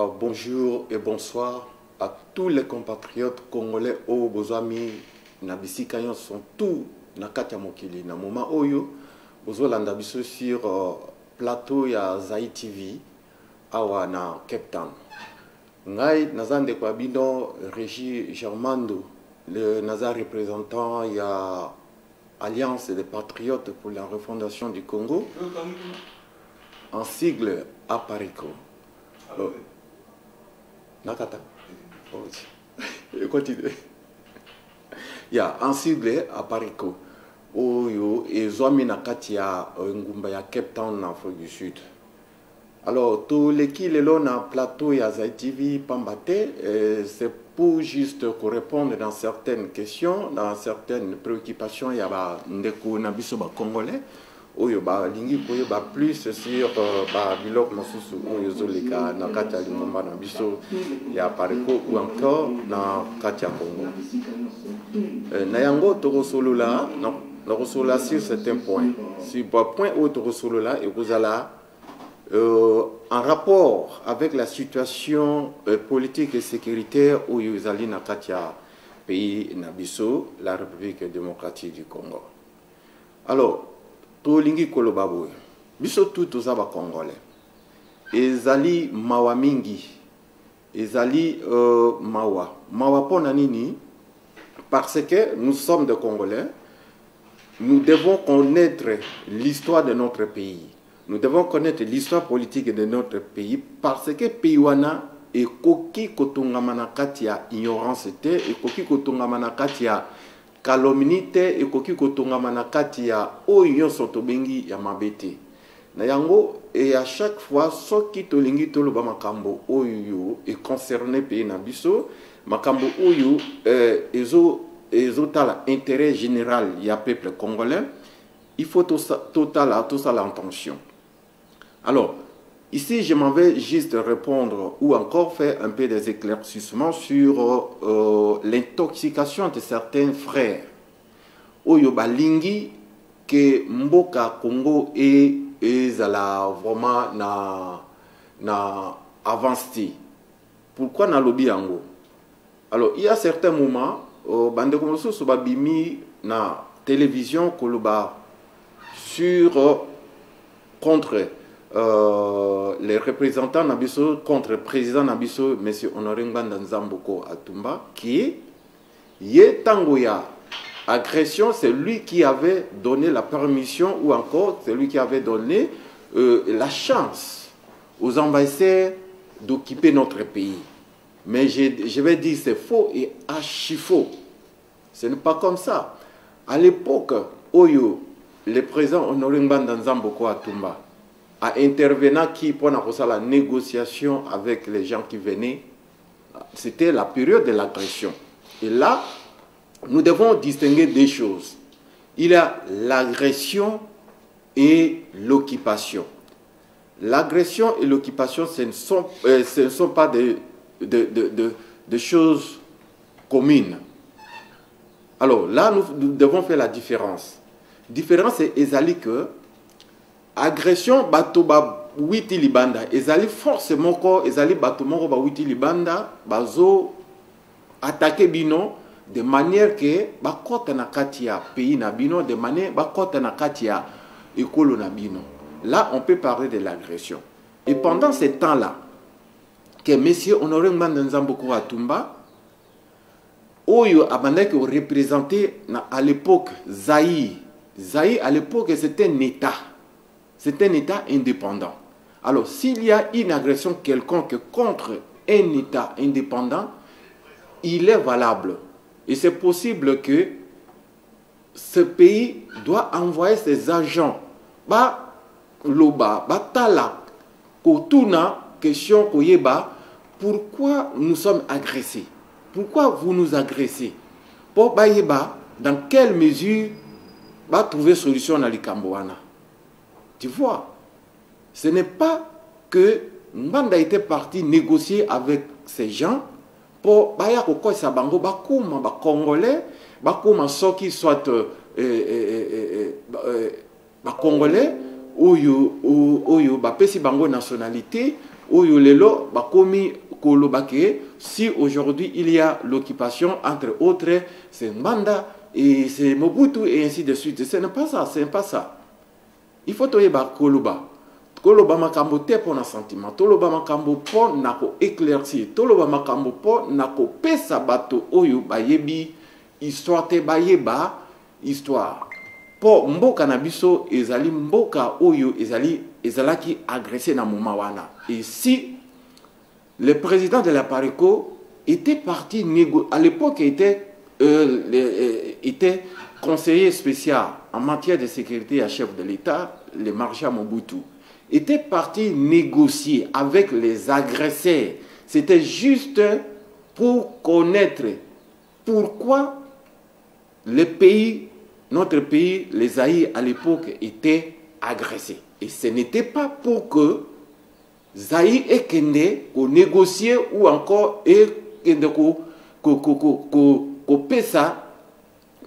Bonjour et bonsoir à tous les compatriotes congolais au Bozami Nabisika sont tous na kati ya mokili na moment oyo bozolanda biso sur plateau ya Zai TV awa na Cape Town. Ngai nazande kwa bino Régis Germando le naza représentant ya Alliance des Patriotes pour la refondation du Congo en sigle APARECO. Nakata. Continue. Ya en sigle APARECO. Oyo ezwami na kati ya ngumba ya Cape Town en Afrique du Sud. Alors tous les qui le na plateau ya Zai TV Pambate, c'est pour juste répondre dans certaines questions, dans certaines préoccupations ya ba ndeko na biso ba congolais. Oyo ba lingi koyo ba plus sur ba bilok mosusu oyo zoleka na kati ya lingomba na biso ya APARECO ou encore na kati ya Congo. Na yango tokosolola na kosolola sur certains points. Si ba point oyo tokosolola ekozala en rapport avec la situation politique et sécuritaire où ils allaient dans le pays Nabiso, la République démocratique du Congo. Alors, tout lingi kolobabo, biso tout aux aba congolais. Ezali mawa mingi, ezali mawa pona nini, parce que nous sommes des Congolais, nous devons connaître l'histoire de notre pays. Nous devons connaître l'histoire politique de notre pays parce que Piwana et Koki Kotungamana Katia ignorance et Koki Kotungamana Katia calomnie et Koki Kotungamana Katia Oyo Sotobengi Yamabete. Nayango et à chaque fois ce qui tolingi toloba makambo Oyo est concerné pays Nabiso makambo Oyo ezo tala intérêt général ya peuple congolais. Il faut tout ça l'intention. Alors, ici, je m'en vais juste répondre ou encore faire un peu des éclaircissements sur l'intoxication de certains frères. Oyo balingi que Mboka Congo est vraiment na avancé. Pourquoi na lobby yango? Alors, il y a certains moments, bande comme ça, so babimi na télévision koloba sur contre les représentants Nabiso, contre le président Nabiso, M. Honoré Nganda Nzamboko Atumba, qui est Yetangoya. Agression, c'est lui qui avait donné la permission, ou encore c'est lui qui avait donné la chance aux envahisseurs d'occuper notre pays. Mais je vais dire c'est faux et archi faux. Ce n'est pas comme ça. À l'époque, Oyo, le président Honoré Nganda Nzamboko Atumba a intervenant qui pour la négociation avec les gens qui venaient, c'était la période de l'agression. Et là, nous devons distinguer des choses. Il y a l'agression et l'occupation. L'agression et l'occupation, ce ne sont pas de choses communes. Alors là, nous devons faire la différence. Différence est ezali que agression bato ba witi libanda ezali forcément ko ezali bato moko ba witi libanda bazo attaquer bino de manière que ba kota na kati ya pays na bino de manière ba kota na kati ya ekolo na bino. Là on peut parler de l'agression. Et pendant ce temps-là que monsieur Honoré Nganda Nzamboko Atumba oyo abandaki représenter à l'époque Zaïre. Zaïre, à l'époque, c'était un État. C'est un État indépendant. Alors, s'il y a une agression quelconque contre un État indépendant, il est valable. Et c'est possible que ce pays doit envoyer ses agents. Ba loba, ba tala, kotuna, question koyeba, pourquoi nous sommes agressés? Pourquoi vous nous agressez? Pour bayeba, dans quelle mesure va trouver solution dans les Cambouana. Tu vois, ce n'est pas que Mbanda était parti négocier avec ces gens pour baya koko sabango bakuma ba congolais bakuma soki soit ba congolais oyo ba pesi bango nationalité Oyolelo, bakomi kolobake, si aujourd'hui il y a l'occupation, entre autres, c'est Mbanda et c'est Mobutu et ainsi de suite. Ce n'est pas ça, ce n'est pas ça. Il faut toyeba koloba. Koloba makambo te pour un sentiment. Toloba makambo pour nako éclaircir. Toloba makambo pour nako pesa bato oyo bayebi histoire te bayeba histoire. Pour mboka na biso ezali mboka oyo ezalaki agressé na moment wana. Et si le président de la Pareco était parti à l'époque était conseiller spécial en matière de sécurité à chef de l'État, le maréchal Mobutu, était parti négocier avec les agresseurs. C'était juste pour connaître pourquoi le pays, notre pays, les Zaïre à l'époque étaient agressés. Et ce n'était pas pour que Zaïre et Kende qu'on négocier ou encore et Kende qu'on pesa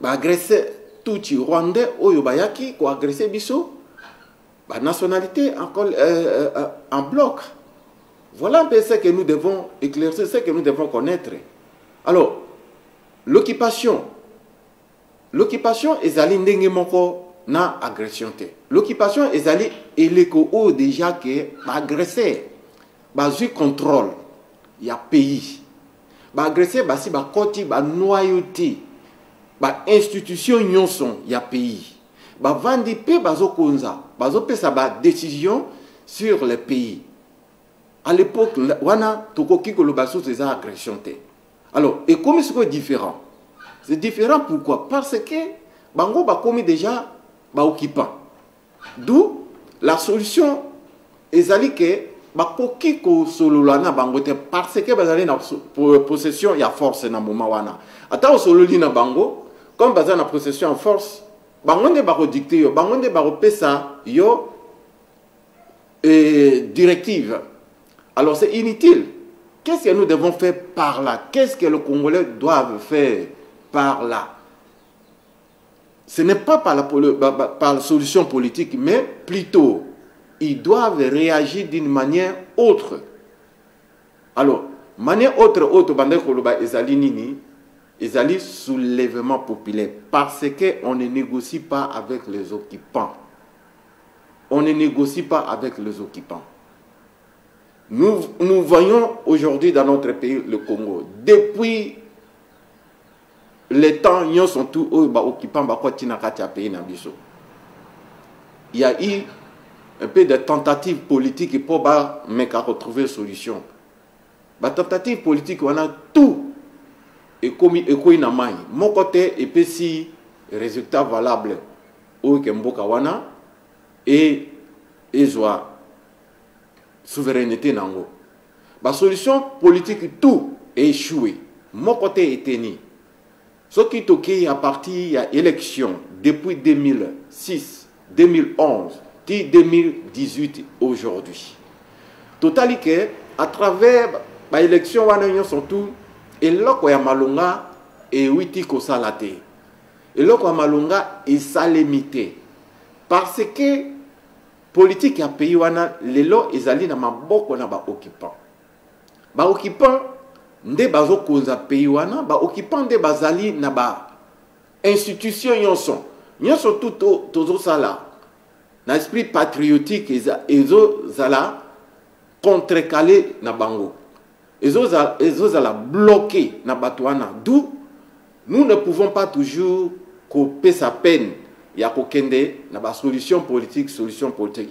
agresser tout le Rwandais ou Yobayaki qu'on agresser biso la nationalité en bloc. Voilà un peu ce que nous devons éclaircir, ce que nous devons connaître. Alors, l'occupation est allée na agression. L'occupation est allée et déjà que agressé, basu contrôle, il y a pays. Agressé, basi ba koti, ba noyauté, ba institution nyonson, il y a pays. Vandi pe bazo konza, bazo pesa ba décision sur le pays. À l'époque, wana tokoki kolobaso ces agressions. Alors, et comme c'est différent? C'est différent pourquoi? Parce que bango ba komi déjà ba occupant. D'où la solution ezali que ba koki ko sololana bango te parce que bazali na possession ya force na moment wana. Ata sololi na bango comme bazali na possession en force. Bangonde baro dicté yo, bangonde baro pesa yo directive. Alors c'est inutile. Qu'est-ce que nous devons faire par là? Qu'est-ce que les Congolais doivent faire par là? Ce n'est pas par la solution politique, mais plutôt ils doivent réagir d'une manière autre. Alors, manière autre, bande koloba ezali nini? Ezali soulèvement populaire parce qu'on ne négocie pas avec les occupants. On ne négocie pas avec les occupants. Nous voyons aujourd'hui dans notre pays, le Congo, depuis les temps, ils sont tous occupants, il y a eu un peu de tentatives politiques pour retrouver une solution. La tentative politique, on a tout. Et comme il mon côté et puis si résultat valable au Kemboka wana et soit souveraineté nango. La solution politique tout est échoué. Mon côté est tenu. Ce qui toqué à partir de l'élection depuis 2006, 2011, 2018 aujourd'hui. Totalité à travers l'élection wana sont tout. Et là, il y a Malonga et Witi Kosalate. Et là, il y a Malonga et Salemité. Parce que politique ya pays wana lelo ezali na maboko na ba occupant. Ba occupant nde bazo konza pays wana, ba occupant nde bazali na ba institution yonson. Nyonso tout tozo sala. Na esprit patriotique ezo zala contrecaler na bango. Ils ont bloqué na batouana. D'où nous ne pouvons pas toujours couper sa peine. Il y a une solution politique.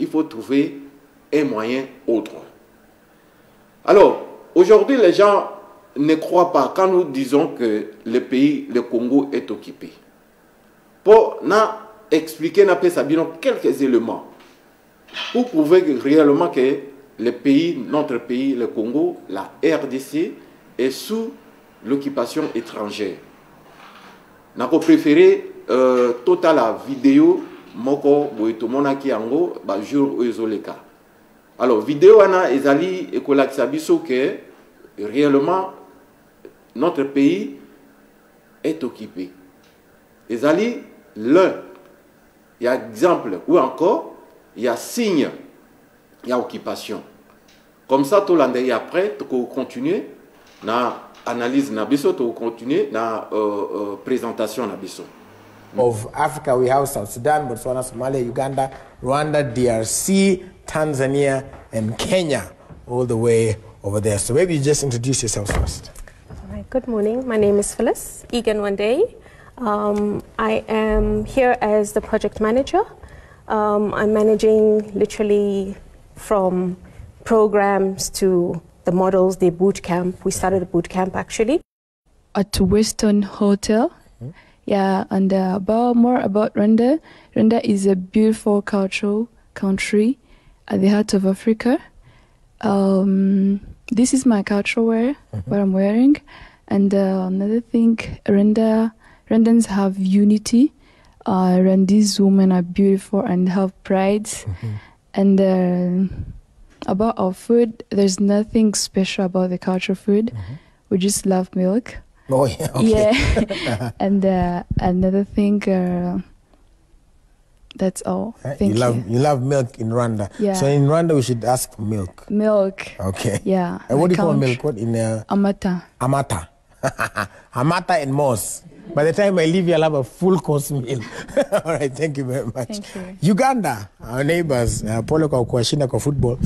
Il faut trouver un moyen autre. Alors, aujourd'hui, les gens ne croient pas quand nous disons que le pays, le Congo, est occupé. Pour expliquer quelques éléments pour prouver réellement que le pays, notre pays, le Congo, la RDC, est sous l'occupation étrangère. Nous avons préféré total la vidéo moko boitomona ki ango ba jour ezoleka. Alors vidéo ana ezali ekolakisa biso que réellement notre pays est occupé. Ezali l'un. Il y a exemple ou encore il y a signe, il y a occupation. Comme ça, tout l'année après, tu peux continuer na analyse na biso, tu peux continuer na présentation na biso. Of Africa, we have South Sudan, Botswana, Somalia, Uganda, Rwanda, DRC, Tanzania, and Kenya, all the way over there. So maybe you just introduce yourself first. All right, good morning. My name is Phyllis Egan Wandei. I am here as the project manager. I'm managing literally from programs to the models, the boot camp. We started a boot camp actually. At Western Hotel. Yeah, and more about Rwanda. Rwanda is a beautiful cultural country at the heart of Africa. This is my cultural wear, what I'm wearing. And another thing, Rwandans have unity. Rwandese women are beautiful and have pride. And about our food, there's nothing special about the cultural food. We just love milk. Oh, yeah. Okay. Yeah. And another thing, that's all. Thank you. You love milk in Rwanda. Yeah. So in Rwanda, we should ask for milk. Milk. Okay. Yeah. And what do you call milk? What in Amata. Amata. Amata and Moss. By the time I leave you, I'll have a full course meal. All right, thank you very much. Thank you. Uganda, our neighbors, pole kwa kuwashinda kwa football.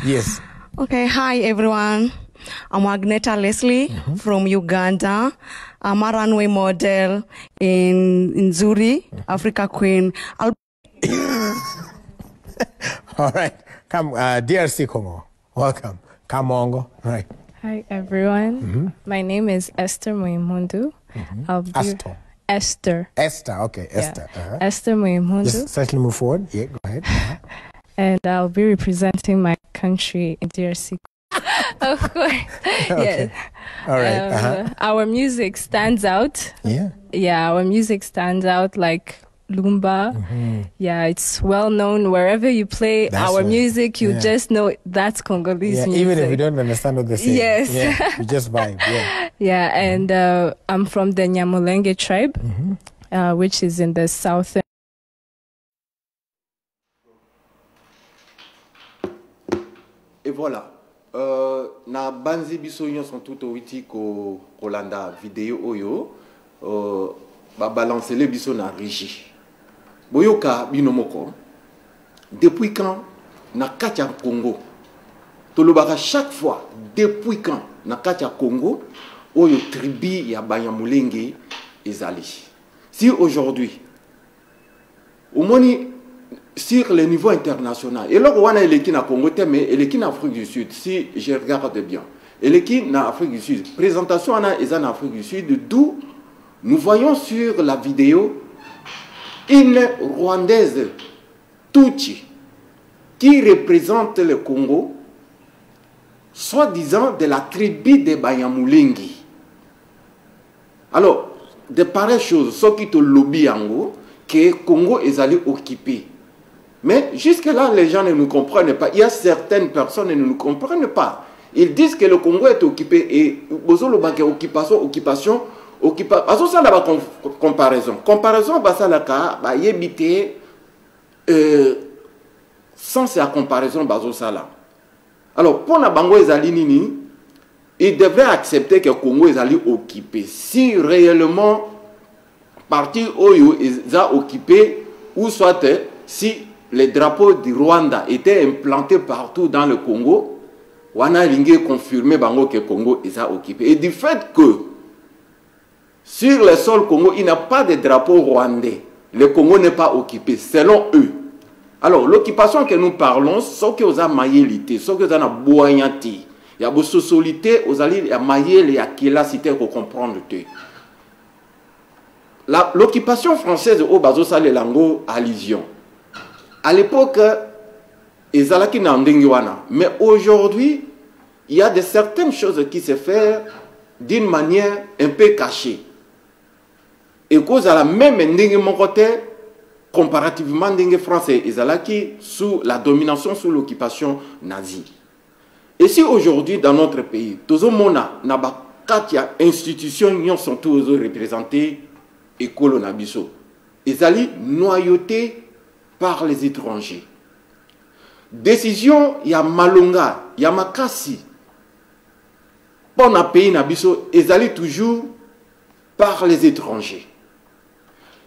Yes. Okay, hi everyone. I'm Agneta Leslie from Uganda. I'm a runway model in Nzuri, Africa Queen. All right, come, DRC Congo. Welcome. Kamongo. Right. Hi everyone. My name is Esther Muimundu. Esther. Esther, okay, Esther. Yeah. Esther Muimundu. Just slightly move forward. Yeah, go ahead. And I'll be representing my country in DRC. Of course. Okay. Yes. All right. Our music stands out. Yeah. Yeah, our music stands out like Lumba. Yeah, it's well known wherever you play our music, you just know that's Congolese music. Even if you don't understand what they're saying. Yes. Yeah, you just vibe. Yeah. Yeah, and I'm from the Nyamulenge tribe, which is in the southern. Et voilà. Na banzi biso sont tout witi ko Rolanda vidéo oyo ba balancer les biso na régie. Boyoka binomoko. Depuis quand na katia Congo tolobaka chaque fois depuis quand na katia Congo oyo tribu ya Banyamulenge ezali. Si aujourd'hui au moins sur le niveau international, et là on a l'équipe na Congo, mais l'équipe en Afrique du Sud, si je regarde bien, et l'équipe en Afrique du Sud, présentation en Afrique du Sud, d'où nous voyons sur la vidéo une Rwandaise Tutsi qui représente le Congo, soi-disant de la tribu des Banyamulenge. Alors, de pareilles choses, ce qui te lobby en gros, que le Congo est allé occuper. Mais jusque-là, les gens ne nous comprennent pas. Il y a certaines personnes qui ne nous comprennent pas. Ils disent que le Congo est occupé et occupation. Ça, là, comparaison. Comparaison, ça, là, il y a sans la comparaison, ça, là. Alors, pour la Bango Ezali, ils devraient accepter que le Congo est allé occupé. Si réellement, parti Oyo est occupé, ou soit si les drapeaux du Rwanda étaient implantés partout dans le Congo, on a confirmé que le Congo est occupé. Et du fait que sur le sol Congo, il n'y a pas de drapeau rwandais, le Congo n'est pas occupé, selon eux. Alors, l'occupation que nous parlons, c'est que vous avez maillé, c'est que vous avez boyanté. Il y a des sociétés, vous avez maillé, il y a qui là, cité pour comprendre. L'occupation française au bazo ça les lango allusion. À l'époque, ezalaki na ndenge wana, mais aujourd'hui, il y a de certaines choses qui se font d'une manière un peu cachée. Et cause à la même ndenge mon côté, comparativement ndenge français, ezalaki sous la domination, sous l'occupation nazie. Et si aujourd'hui dans notre pays, tous mona na ba katia institutions sont tous représentées école nabiso. Ezali noyauté par les étrangers. décision ya malonga ya makasi pour un pays nabiso ezali toujours par les étrangers.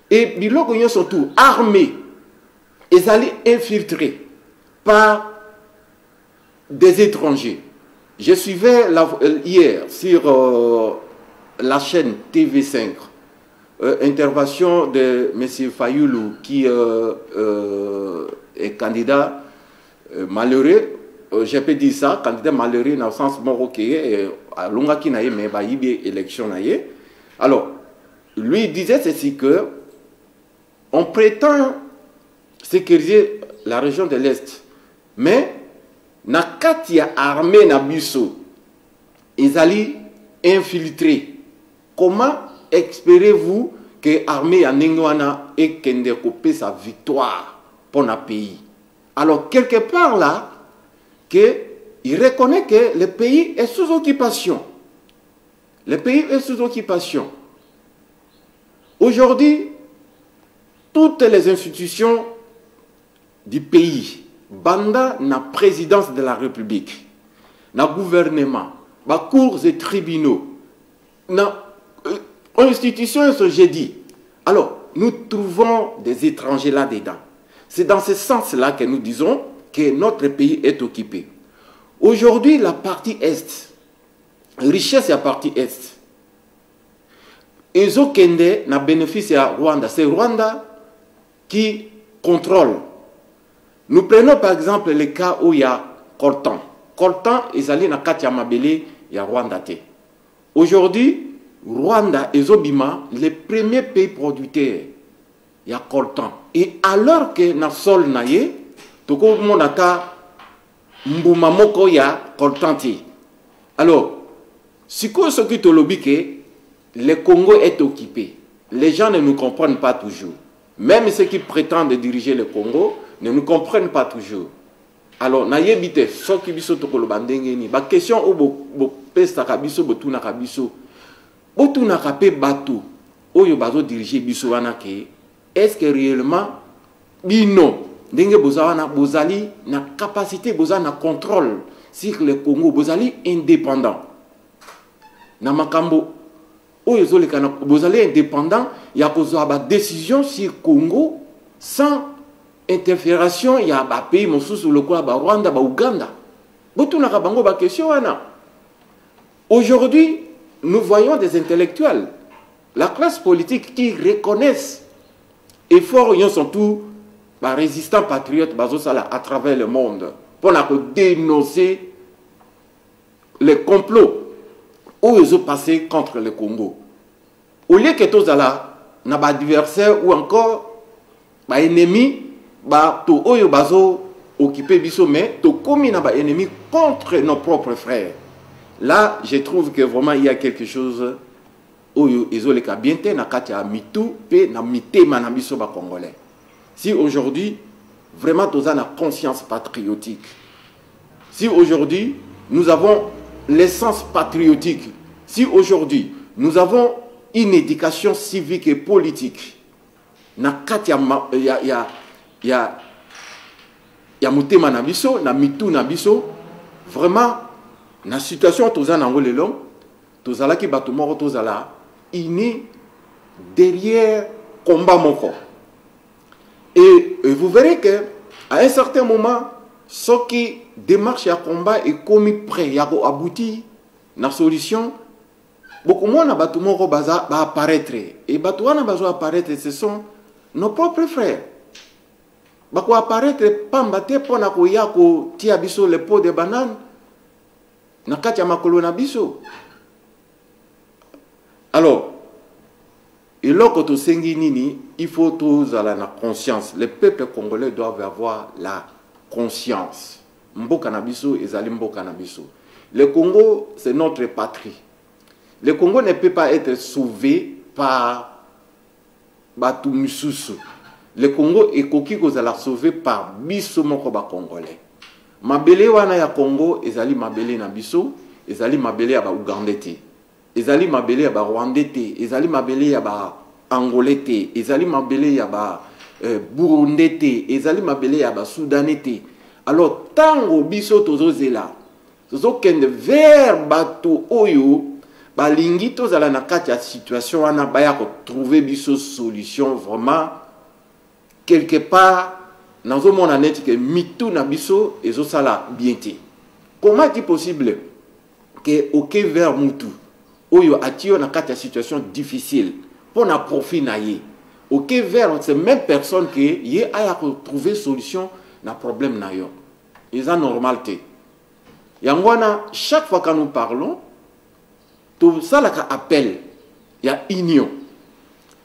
Et biloko nyo surtout armés ezali infiltrés par des étrangers. Je suivais hier sur la chaîne TV5 intervention de M. Fayoulou qui est candidat malheureux, je peux dire ça, candidat malheureux dans le sens marocain, à longa qui n'a mais bah il élection naïe. Alors lui disait ceci que on prétend sécuriser la région de l'Est, mais na katia armée na biso ils allaient infiltrer. Comment espérez-vous que l'armée à Nengwana et kende couper sa victoire pour notre pays? Alors quelque part là il reconnaît que le pays est sous occupation. Le pays est sous occupation. Aujourd'hui, toutes les institutions du pays, banda na présidence de la République, na gouvernement, na cours et tribunaux, na institutions, ce j'ai dit. Alors, nous trouvons des étrangers là-dedans. C'est dans ce sens-là que nous disons que notre pays est occupé. Aujourd'hui, la partie Est, richesse à la partie Est, Ezo Kende n'a bénéficié à Rwanda. C'est Rwanda qui contrôle. Nous prenons par exemple le cas où il y a Coltan. Coltan, ils allaient dans Katia Mabele, il y a Rwanda. Aujourd'hui, Rwanda et Zobima, les premiers pays producteurs, il y a Coltan. Et alors que dans le sol, tout le monde a Mbumamoko, il y a Coltan. Alors, si ce qui te lobby que le Congo est occupé, les gens ne nous comprennent pas toujours. Même ceux qui prétendent diriger le Congo ne nous comprennent pas toujours. Alors, na yebite, ce qui biso to kolobandenge ni, ba question o bo pesta kabiso bo tuna kabiso. Bo tuna kapé bateau, oyo bazo diriger biso wana ke, est-ce que réellement bino ndenge bozawana bozali na capacité boza na contrôle sur le Congo, bozali indépendant. Na makambo oyo zolekana bozali indépendant, ya kozwa ba décision sur Congo sans interfération, il y a un pays, le Rwanda, le Ouganda. Aujourd'hui, nous voyons des intellectuels, la classe politique qui reconnaissent efforts, ils sont tous résistants patriotes à travers le monde pour dénoncer les complots où ils ont passé contre le Congo. Au lieu que tous là, n'a pas d'adversaire ou encore ennemi, to oyo bazo occupé biso mais to komi na ba ennemi contre nos propres frères. Là, je trouve que vraiment il y a quelque chose oyo ezoleka bien te na kati ya mitu pe na mitema na biso ba congolais. Si aujourd'hui vraiment tous na conscience patriotique. Si aujourd'hui nous avons l'essence patriotique. Si aujourd'hui nous avons une éducation civique et politique. Na kati ya mutema na biso na mitu na biso vraiment na situation toza na ngolelo tozala ki bato moko tozala ini derrière combat moko et vous verrez que à un certain moment ce qui démarche à combat est commis prêt ya ko abouti na solution beaucoup moins na bato moko baza ba apparaître et bato wana bazo apparaître ce sont nos propres frères. Bako apparaître pamba te pona ko ya ko tia biso le pot de banane na kati ya makolo na biso. Alors et loko to sengi nini il faut tous à la conscience. Les peuples congolais doivent avoir la conscience. Mboka na biso ezali mboka na biso. Le Congo c'est notre patrie. Le Congo ne peut pas être sauvé par Batu Misusu. Le Congo est coquille qu'on a sauvé par biso moko ba congolais. Mabele wana ya Congo ezali mabele na biso, ezali mabele ya ba Ougandais, ezali mabele ya ba Rwandais, ezali mabele ya ba Angolais, ezali mabele ya ba Burundais, ezali mabele ya ba Soudanais. Alors, tango biso tozo zela, tozo kende vers bato oyo, balingi tozala na kati ya situation wana baya ko trouver biso solution vraiment quelque part nazo mona net que mitu na biso ezo sala bien te. Comment est-il possible que aucun vers mutu oyo atio na kati ya situation difficile pour na profit na ye. Aucun vers c'est même personne que ye aya ko trouver solution na problème na yo. Ils ont normalité. Yangwana chaque fois que nous parlons tout ça là appel, il y a union.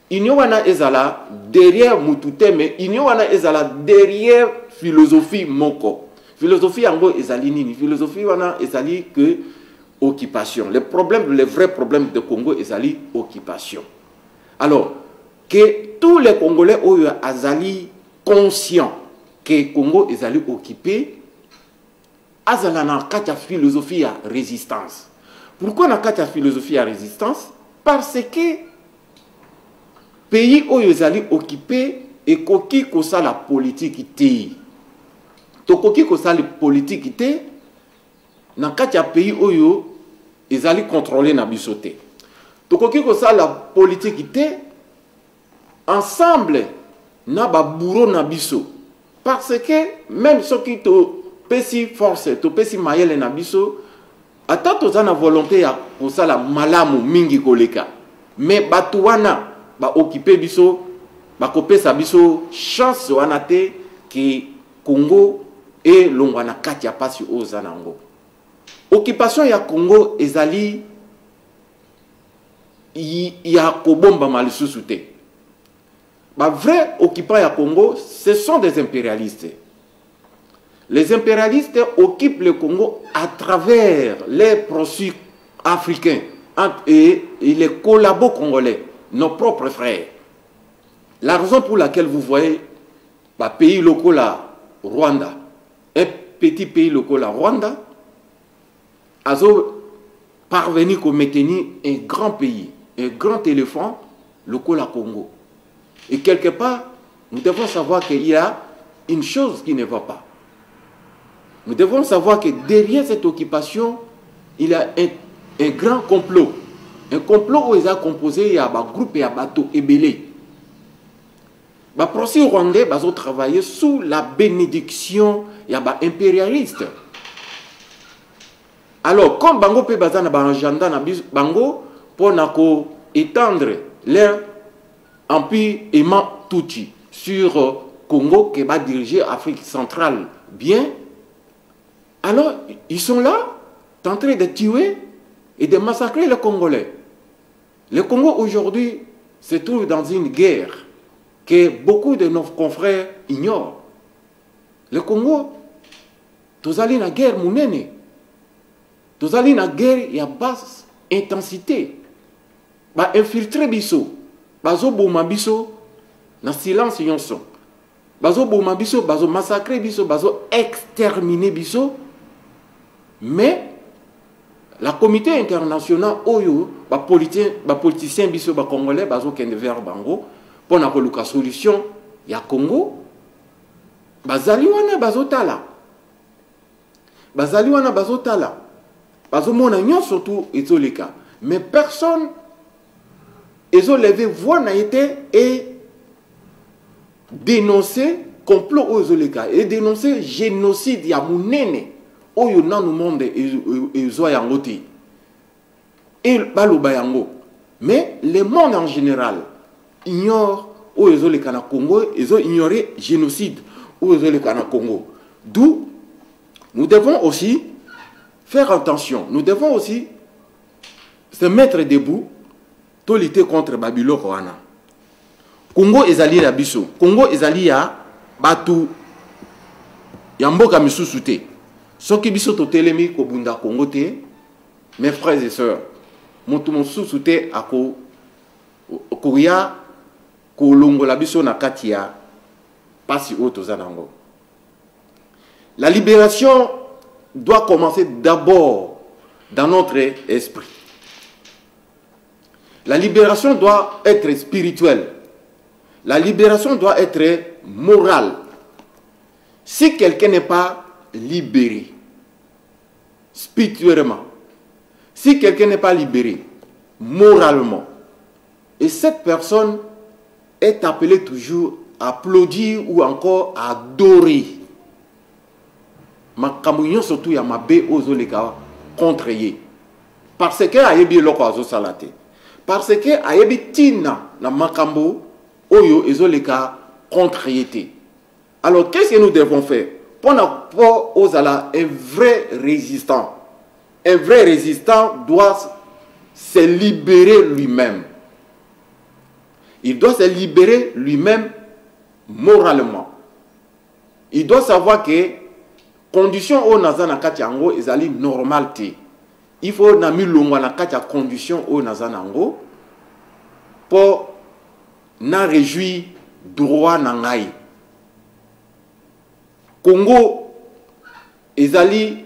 Union wana ezala derrière mutute mais union wana ezala derrière philosophie moko. Philosophie yango ezali nini? Philosophie wana ezali que occupation. Le vrai problème de Congo ezali occupation. Alors que tous les Congolais oyo azali conscients que Congo ezali occupé, azala na kati philosophie ya résistance. Pourquoi na kati philosophie à résistance? Parce que pays où ils allaient occuper et koki kosa la politique té. To koki kosa la politique té na kati pays où ils allaient contrôler na bisoté. To koki kosa la politique té ensemble na ba bourreau na biso. Parce que même ceux qui to pesi force, to pesi mayele na biso ata tozana volonté ya kosala malamu mingi koleka mais batu wana ba occuper biso ba kopesa biso chance wana te ki Congo et longwana kati ya pasi ozanango. Occupation ya Congo ezali ya kobomba malisusu te. Ba vrai occupant ya Congo ce sont des impérialistes. Les impérialistes occupent le Congo à travers les procès africains et les collabos congolais, nos propres frères. La raison pour laquelle vous voyez un pays local à Rwanda, un petit pays local à Rwanda, a parvenu à maintenir un grand pays, un grand éléphant local à Congo. Et quelque part, nous devons savoir qu'il y a une chose qui ne va pas. Nous devons savoir que derrière cette occupation, il y a un grand complot. Un complot où ils ont composé, il y a un groupe et un bateau ébélé. Les procès rwandais ont travaillé sous la bénédiction, il y a un impérialiste. Alors, comme Bango peut baser un agenda, Bango pour étendre leur empire aimant Tutsi sur Congo qui va diriger Afrique centrale bien. Alors, ils sont là, en train de tuer et de massacrer les Congolais. Le Congo aujourd'hui se trouve dans une guerre que beaucoup de nos confrères ignorent. Le Congo, tous allés dans la guerre mounene. Tous allés dans la guerre à basse intensité. Ba infiltrer biso, bazo boma biso, na silence yon son. Bazo boma biso, bazo massacrer biso, bazo exterminer biso. Mais la communauté internationale, les politiciens biso ba congolais, bazo kende vers bango pour na koluka solution ya Congo. Bazali wana bazotala. Bazali wana bazotala. Bazo mona nyon surtout ezoleka. Mais personne ezo levé voix na été et dénoncer complot aux ezoleka et dénoncer génocide ya munene. Oyo nanu monde ezoya ngoti et baloba yango. Mais le monde en général ignore oyo ezoleka na Congo, ezo ignorer génocide oyo ezoleka na Congo. D'où nous devons aussi faire attention. Nous devons aussi se mettre debout pour lutter contre Babylone Rwanda. Congo ezali ya biso. Congo ezali ya batu ya mboka misusu te. Soki biso totelemi ko bunda Congo te, mes frères et sœurs, moto mosusu te ako koya ko longola biso na kati ya pasi oto zanango. La libération doit commencer d'abord dans notre esprit. La libération doit être spirituelle. La libération doit être morale. Si quelqu'un n'est pas libéré spirituellement, si quelqu'un n'est pas libéré moralement, et cette personne est appelée toujours à applaudir ou encore à adorer, makamouyon surtout ya mabe ozoleka contre ye, parce que ayebi loko azosalate, parce que ayebi tina na makambo oyo ezoleka contre ye. Alors qu'est-ce que nous devons faire pour ozala un vrai résistant? Un vrai résistant doit se libérer lui-même. Il doit se libérer lui-même moralement. Il doit savoir que condition au nazana katiango ezali normalité. Il faut na milongwa na katia condition au nazanango pour na réjouir droit na ngai. Congo ezali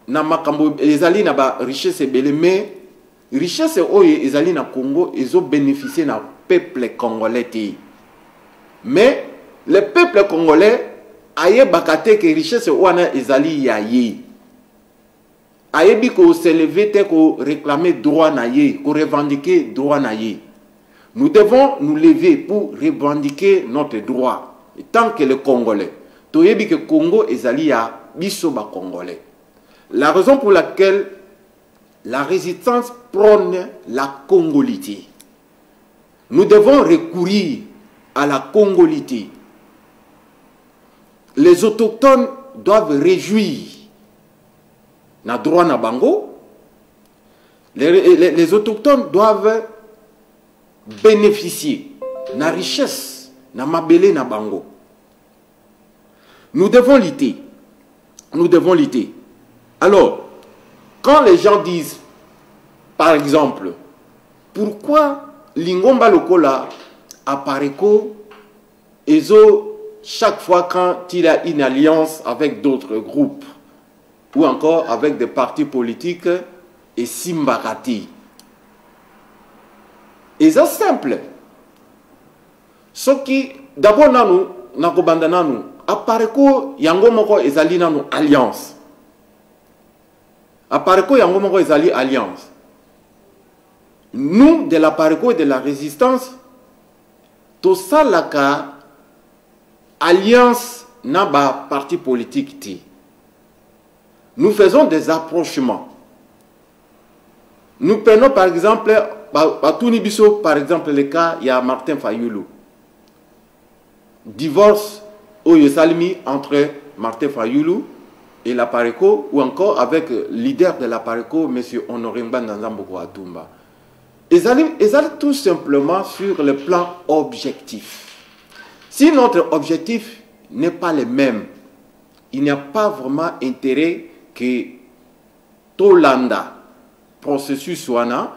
na makambo ezali na ba richesse ebele, mais richesse oyo ezali na Congo ezo bénéficier na peuple congolais. Mais le peuple congolais aye bakate que richesse wana ezali ya ye. Ayebi ko s'élever te ko réclamer droit na ye, ko revendiquer droit na ye. Nous devons nous lever pour revendiquer notre droit. Et tant que le Congolais, toyebi que Congo ezali ya biso ba Congolais. La raison pour laquelle la résistance prône la congolité. Nous devons recourir à la congolité. Les autochtones doivent réjouir na droit na bango. Les autochtones doivent bénéficier na richesse na mabele na bango. Nous devons lutter. Nous devons lutter. Alors, quand les gens disent, par exemple, pourquoi Lingomba Lokola apparaît chaque fois quand il a une alliance avec d'autres groupes ou encore avec des partis politiques et Simbarati. Et c'est simple. Ce qui, d'abord, nous, apparaît Yangomoko ezali nanu alliance. Apareko Yangomoko ezali alliance. Nous, de l'Apareko et de la résistance, tout ça la alliance n'a pas parti politique ti. Nous faisons des approchements. Nous prenons par exemple, par exemple le cas, il y a Martin Fayulu. Divorce entre Martin Fayulu et l'Apareko, ou encore avec le leader de l'Apareko, M. Honoré Nzamboko Atumba. Ils allaient tout simplement sur le plan objectif. Si notre objectif n'est pas le même, il n'y a pas vraiment intérêt que Tolanda, processus Swana,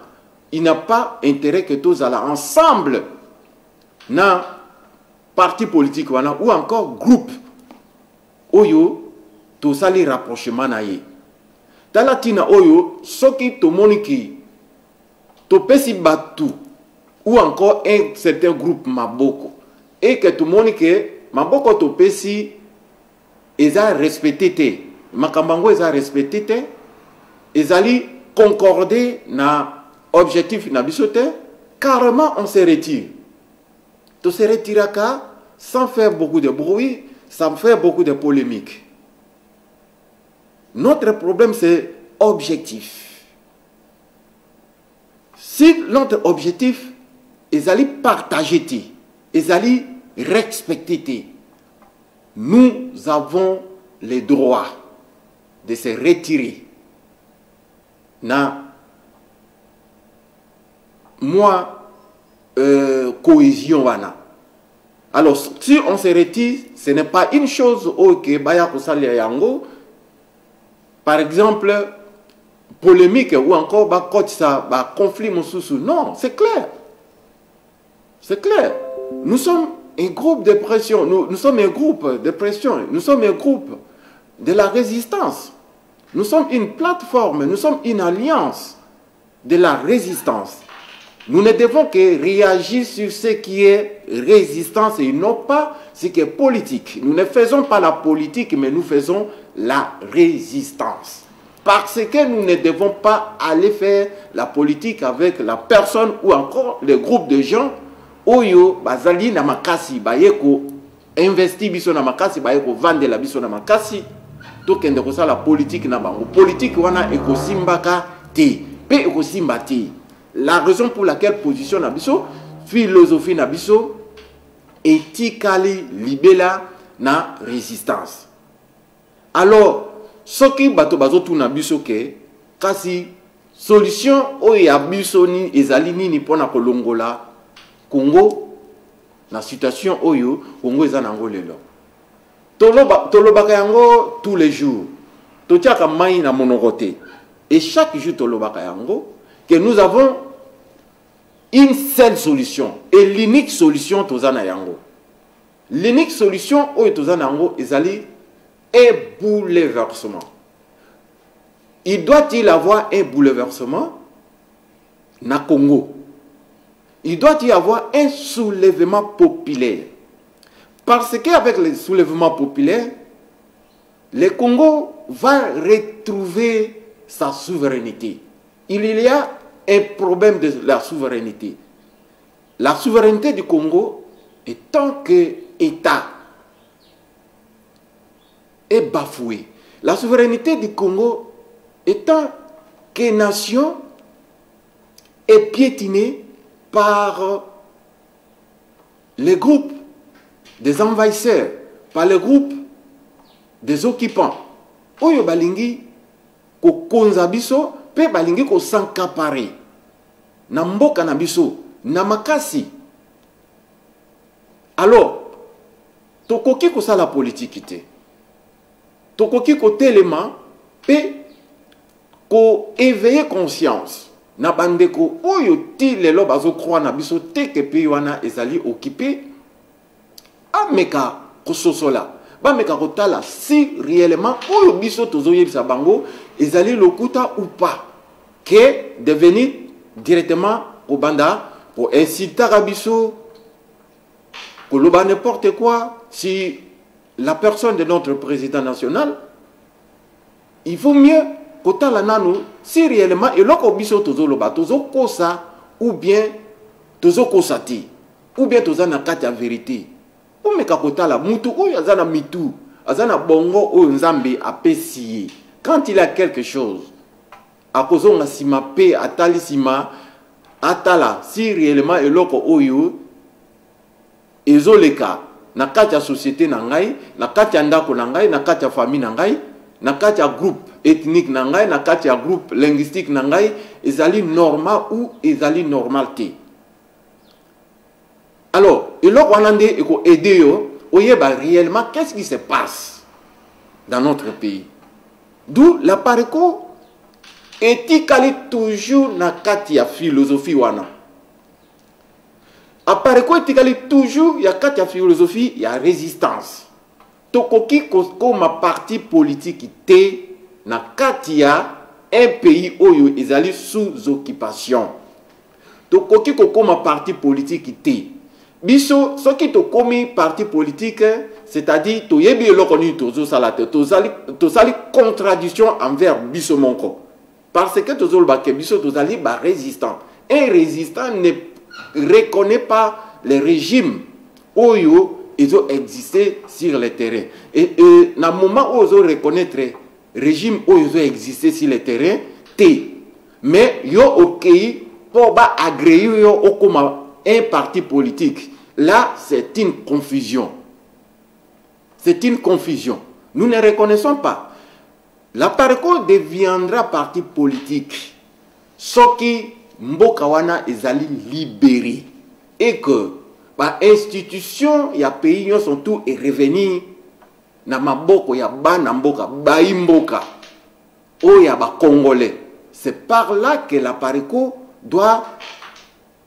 il n'y a pas intérêt que tous allons ensemble dans parti politique ou encore groupe oyo to sali rapprochement na ye talatina oyo soki to moniki to pesi batu ou encore un certain groupe maboko et que to monike maboko to pesi eza respecté te makambango eza respecté te ezali concordé na objectif na bisote carrément on se retire. To se retiraka sans faire beaucoup de bruit, sans faire beaucoup de polémiques. Notre problème, c'est objectif. Si notre objectif est d'aller partager, est d'aller respecter, nous avons le droit de se retirer. Na moi, cohésion wana. Alors si on se retire, ce n'est pas une chose ok baya kusali yango. Par exemple polémique ou encore ba ça ba conflit mususu. Non, c'est clair. C'est clair. Nous sommes un groupe de pression, nous sommes un groupe de pression, nous sommes un groupe de la résistance. Nous sommes une plateforme, nous sommes une alliance de la résistance. Nous ne devons que réagir sur ce qui est résistance et non pas ce qui est politique. Nous ne faisons pas la politique, mais nous faisons la résistance. Parce que nous ne devons pas aller faire la politique avec la personne ou encore le groupe de gens oyo bazali na makasi bayeko investi biso na makasi bayeko vendre la biso na makasi to kende ko la politique na bango politique wana ekosimbaka te pe ekosimba te. La raison pour laquelle position na biso philosophie na biso etikali libela na résistance. Alors soki bato bazotu na biso ke kasi solution oyo ya biso ni ezali nini pona kolongola Congo na situation oyo Congo eza nango lelo. Tolobaka yango tous les jours. Totiaka mai na monorote. Et chaque jour tolobaka yango que nous avons une seule solution et l'unique solution tozana yango. L'unique solution oyo tozana yango ezali un bouleversement. Il doit-il avoir un bouleversement na Congo? Il doit y avoir un soulèvement populaire. Parce qu'avec le soulèvement populaire, le Congo va retrouver sa souveraineté. Il y a un problème de la souveraineté. La souveraineté du Congo, étant qu'État, est bafouée. La souveraineté du Congo, étant que nation, est piétinée par les groupes des envahisseurs, par les groupes des occupants. Oyo balingi ko konza biso, pe balingi ko sankapare. Na mboka na biso, na makasi. Alors, tokoki ko sala politique te. Tokoki ko telema, pe ko éveiller conscience. Na bandeko oyo ti lelo bazo croire na biso te ke pe wana ezali occupé ameka kososola ba meka kotala si réellement oyo biso tozo yebisa bango ezali lokuta ou pas que devenir directement au banda pour inciter à biso koloba n'importe quoi. Si la personne de notre président national, il vaut mieux kotala nanu si réellement eloko biso tozo loba tozo kosa ou bien tozo kosati ou bien toza na kati ya vérité ou meka kotala mutu oyo azana mitu azana bongo oyo nzambe apesi. Quand il a quelque chose akozonga sima pe atali sima atala si réellement eloko oyo ezoleka na kati ya société na ngai, na kati ya ndako na ngai, na kati ya famille na ngai, na kati ya groupe ethnique na ngai, na kati ya groupe linguistique na ngai, ezali normal ou ezali normal te. Alors, eloko wanande eko aider yo oyeba réellement qu'est-ce qui se passe dans notre pays. D'où la pareko etikali toujours na kati ya philosophie wana. Apareko etikali toujours ya kati ya philosophie ya résistance. Tokoki koma parti politique te na kati ya un pays oyo ezali sous occupation. Tokoki koma parti politique te. Biso soki tokomi parti politique, c'est-à-dire toyebi eloko ni tozo salate tozali contradiction envers biso monko. Parce que tozo lobake biso tozali ba résistant. Un résistant ne reconnaît pas les régimes oyo ils ont existé sur le terrain. Et na moment où ils ont reconnaître régime où ils ont existé sur le terrain, mais yo ok pour ba agréer yo okoma un parti politique. Là, c'est une confusion. C'est une confusion. Nous ne reconnaissons pas. La Pareko deviendra parti politique. Soki mboka wana ezali libéré. Et que ba institution ya pays sont tout et revenir na maboko ya bana mboka bayi mboka o ya ba congolais. C'est par là que la Pareko doit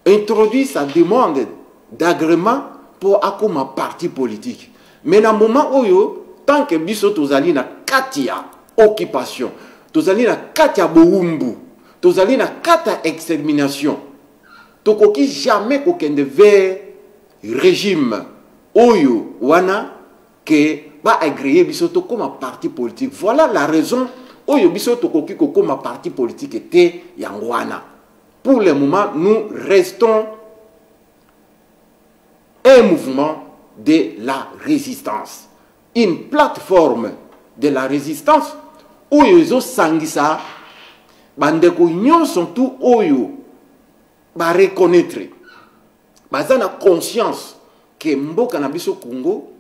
introduire sa demande d'agrément pour akoma parti politique. Mais dans le moment où tant que biso tozali na katia occupation, tozali na katia boumbu, tozali na katia extermination, tokoki jamais kokende vers régime oyo wana que ba agréer biso to comme un parti politique. Voilà la raison oyo biso to koki ko comme un parti politique était yangwana. Pour le moment, nous restons un mouvement de la résistance, une plateforme de la résistance où ils ont sangisa bandeko nyonso tout oyo ba reconnaître bazana conscience que mboka na biso Congo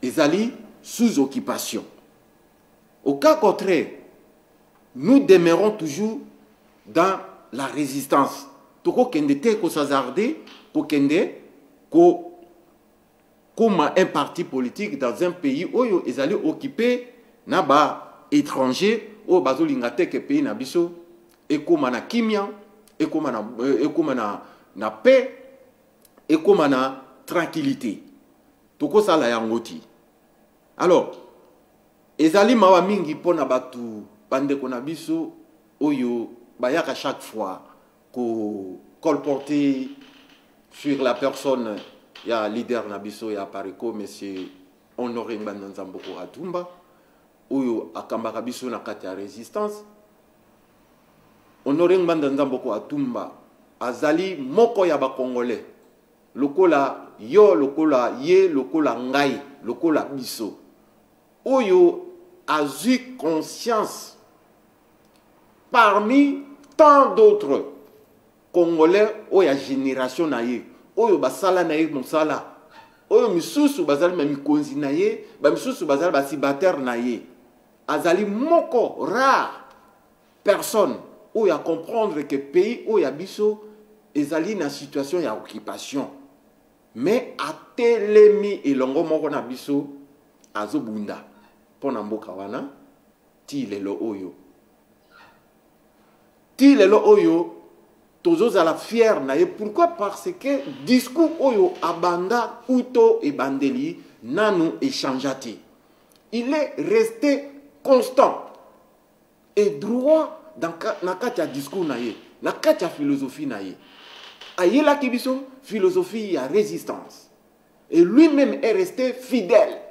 ezali sous occupation. Au cas contraire, nous demeurons toujours dans la résistance. Toko kende te ko s'hazarder ko kende ko comme un parti politique dans un pays où ils allaient occuper na ba étranger ou bazo lingate que pays na biso et comme na kimia et comme na paix et comme na tranquillité. Toko sala yangoti. Alors ezali mawa mingi pona batu bande ko na biso oyo bayaka chaque fois ko colporter sur la personne. Il y a leader Nabiso, il y a Pariko, monsieur Honoré Mbanzamboko Atumba, ou Akambaka Biso Nakati à résistance. Honoré Mbanzamboko Atumba, Azali Moko Yaba Congolais, Lokola Yo, Lokola Ye, Lokola Ngai, Lokola Biso. Oyo a eu conscience parmi tant d'autres Congolais, Oya génération Naye. Oyo basala na ye mosala oyo misusu bazali ma mikonzi na ye ba misusu bazali basibater na ye azali moko rare personne oyo a comprendre que pays oyo biso ezali na situation ya occupation mais atelemi elongo moko na biso azobunda pona mboka wana ti lelo oyo Tozo à la fière naie. Pourquoi? Parce que discours oyo abanda uto et bandeli nanu échangeati. Il est resté constant et droit dans na discours naie, na katia philosophie naie. Ayela kibiso philosophie à résistance. Et lui-même est resté fidèle,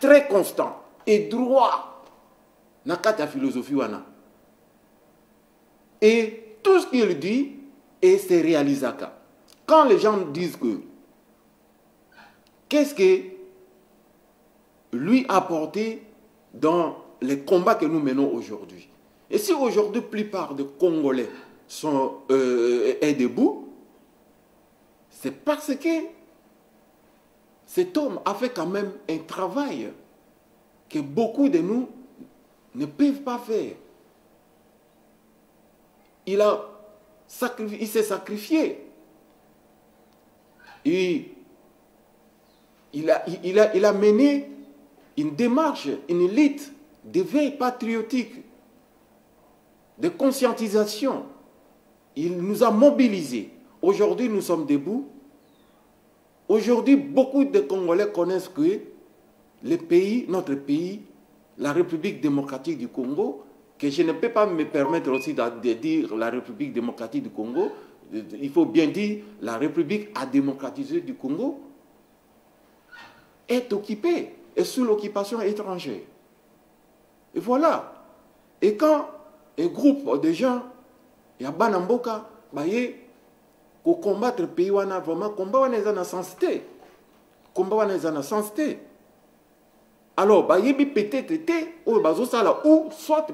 très constant et droit na katia philosophie wana. Et tout ce qu'il dit, et c'est réalisé. Quand les gens disent que qu'est-ce que lui a apporté dans les combats que nous menons aujourd'hui. Et si aujourd'hui, la plupart des Congolais sont debout, c'est parce que cet homme a fait quand même un travail que beaucoup de nous ne peuvent pas faire. Il s'est sacrifié. Et il a mené une démarche, une lutte d'éveil patriotique, de conscientisation. Il nous a mobilisés. Aujourd'hui, nous sommes debout. Aujourd'hui, beaucoup de Congolais connaissent que le pays, notre pays, la République démocratique du Congo, que je ne peux pas me permettre aussi de dire la République démocratique du Congo, il faut bien dire la République à démocratiser du Congo, est occupée, est sous l'occupation étrangère. Et voilà. Et quand un groupe de gens, il y a Banamboka, pour combattre le pays, vraiment, combat wana na sensité. Combat wana na sensité. Alors, peut-être ou soit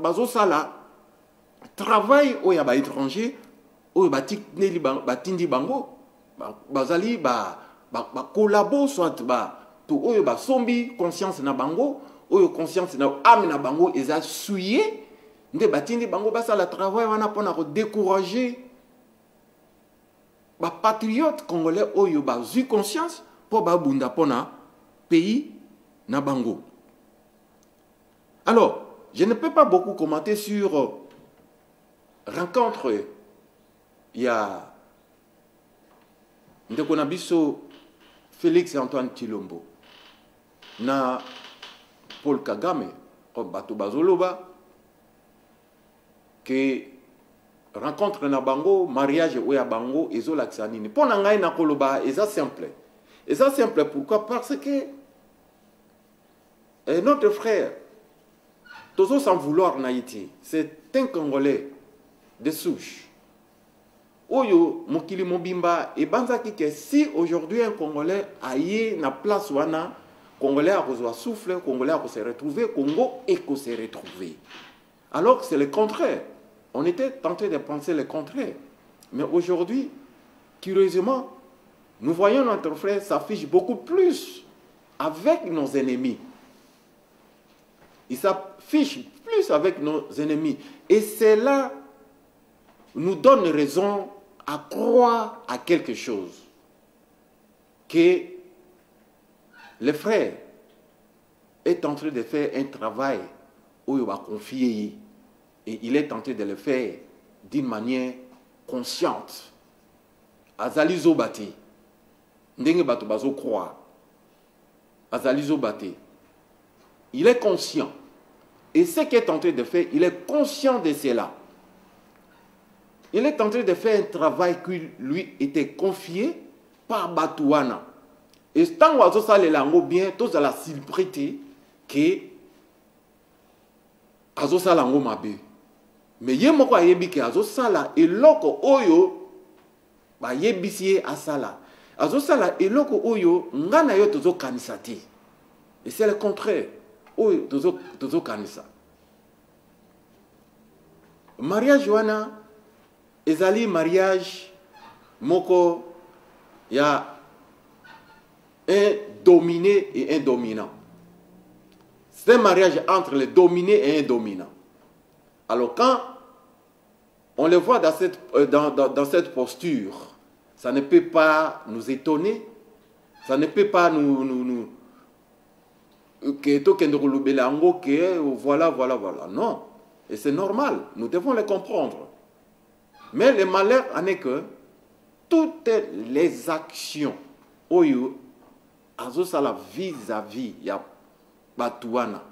travail au ya étranger, ou batindi bango, bazali collabo soit pour ou sombi conscience na bango, ou conscience na âme na bango eza souillé, nde batindi bango basala travail wana pona ko décourager ba patriote congolais oyo ba eu conscience pour ba bunda pona pays na bango. Alors, je ne peux pas beaucoup commenter sur rencontre. Il y a Ndekonabiso Félix et Antoine Tshilombo na Paul Kagame comme Bato Bazoloba que rencontre na bango mariage oya bango ezolaksanini pona ngai na koloba eza simple. Eza simple pourquoi? Parce que Et notre frère, toujours sans vouloir en Haïti, c'est un Congolais de souche. Oyo, Mokili Mobimba, et Banzaki, que si aujourd'hui un Congolais a eu na place wana, Congolais a besoin souffle, Congolais a se retrouver, Congo et se retrouver. Alors que c'est le contraire. On était tenté de penser le contraire. Mais aujourd'hui, curieusement, nous voyons notre frère s'affiche beaucoup plus avec nos ennemis. Il s'affiche plus avec nos ennemis. Et cela nous donne raison à croire à quelque chose. Que le frère est en train de faire un travail où il va confier. Et il est tenté de le faire d'une manière consciente. Azali Zobati. Ndenge bato bazo croire. Azali Zobati. Il est conscient. Et ce qu'il est tenté de faire, il est conscient de cela. Il est en train de faire un travail qui lui était confié par Batouana. Et tant que ça les langues bien, tous à la célébrité que azo sa lango mabe. Mais yé moko ayebi ke azo sala eloko oyo ba yebisi asala. Azo sala eloko oyo ngana yo tozo kanisa te. Et c'est le contraire. Oyo tozo kanisa. Mariage wana ezali mariage moko ya un dominé et un dominant. C'est un mariage entre le dominé et un dominant. Alors quand on le voit dans cette posture, ça ne peut pas nous étonner, ça ne peut pas nous voilà. Non, et c'est normal, nous devons le comprendre. Mais le malheur en est que toutes les actions oyo azosala vis-à-vis ya Batouana,